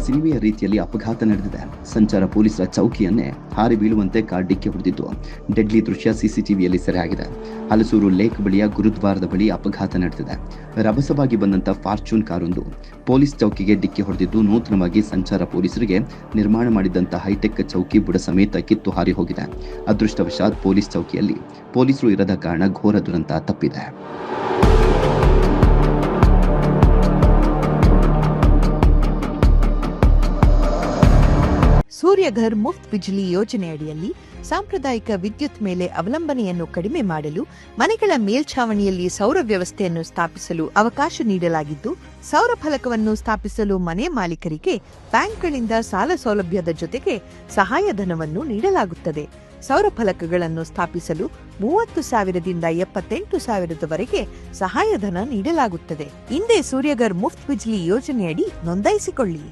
ಸಿನಿಮೆಯ ರೀತಿಯಲ್ಲಿ ಅಪಘಾತ ನಡೆದಿದೆ. ಸಂಚಾರ ಪೊಲೀಸರ ಚೌಕಿಯನ್ನೇ ಹಾರಿ ಬೀಳುವಂತೆ ಕಾರ್ ಡಿಕ್ಕಿ ಹೊಡೆದಿದ್ದು ಡೆಡ್ಲಿ ದೃಶ್ಯ ಸಿಸಿಟಿವಿಯಲ್ಲಿ ಸೆರೆಯಾಗಿದೆ. ಹಲಸೂರು ಲೇಕ್ ಬಳಿಯ ಗುರುದ್ವಾರದ ಬಳಿ ಅಪಘಾತ ನಡೆದಿದೆ. ರಭಸವಾಗಿ ಬಂದಂತ ಫಾರ್ಚೂನ್ ಕಾರೊಂದು ಪೊಲೀಸ್ ಚೌಕಿಗೆ ಡಿಕ್ಕಿ ಹೊಡೆದಿದ್ದು ನೂತನವಾಗಿ ಸಂಚಾರ ಪೊಲೀಸರಿಗೆ ನಿರ್ಮಾಣ ಮಾಡಿದಂತ ಹೈಟೆಕ್ ಚೌಕಿ ಬುಡ ಸಮೇತ ಕಿತ್ತು ಹಾರಿ ಹೋಗಿದೆ. ಅದೃಷ್ಟವಶಾತ್ ಪೊಲೀಸ್ ಚೌಕಿಯಲ್ಲಿ ಪೊಲೀಸರು ಇರದ ಕಾರಣ ಘೋರ ದುರಂತ ತಪ್ಪಿದೆ. ಸೂರ್ಯಘರ್ ಮುಫ್ತ್ ಬಿಜ್ಲಿ ಯೋಜನೆಯಡಿಯಲ್ಲಿ ಸಾಂಪ್ರದಾಯಿಕ ವಿದ್ಯುತ್ ಮೇಲೆ ಅವಲಂಬನೆಯನ್ನು ಕಡಿಮೆ ಮಾಡಲು ಮನೆಗಳ ಮೇಲ್ಛಾವಣಿಯಲ್ಲಿ ಸೌರ ವ್ಯವಸ್ಥೆಯನ್ನು ಸ್ಥಾಪಿಸಲು ಅವಕಾಶ ನೀಡಲಾಗಿದ್ದು, ಸೌರ ಫಲಕವನ್ನು ಸ್ಥಾಪಿಸಲು ಮನೆ ಮಾಲೀಕರಿಗೆ ಬ್ಯಾಂಕ್ಗಳಿಂದ ಸಾಲ ಸೌಲಭ್ಯದ ಜೊತೆಗೆ ಸಹಾಯಧನವನ್ನು ನೀಡಲಾಗುತ್ತದೆ. ಸೌರ ಫಲಕಗಳನ್ನು ಸ್ಥಾಪಿಸಲು 30,000ದಿಂದ 78,000ದವರೆಗೆ ಸಹಾಯಧನ ನೀಡಲಾಗುತ್ತದೆ. ಹಿಂದೆ ಸೂರ್ಯಘರ್ ಮುಫ್ತ್ ಬಿಜ್ಲಿ ಯೋಜನೆಯಡಿ ನೋಂದಾಯಿಸಿಕೊಳ್ಳಿ.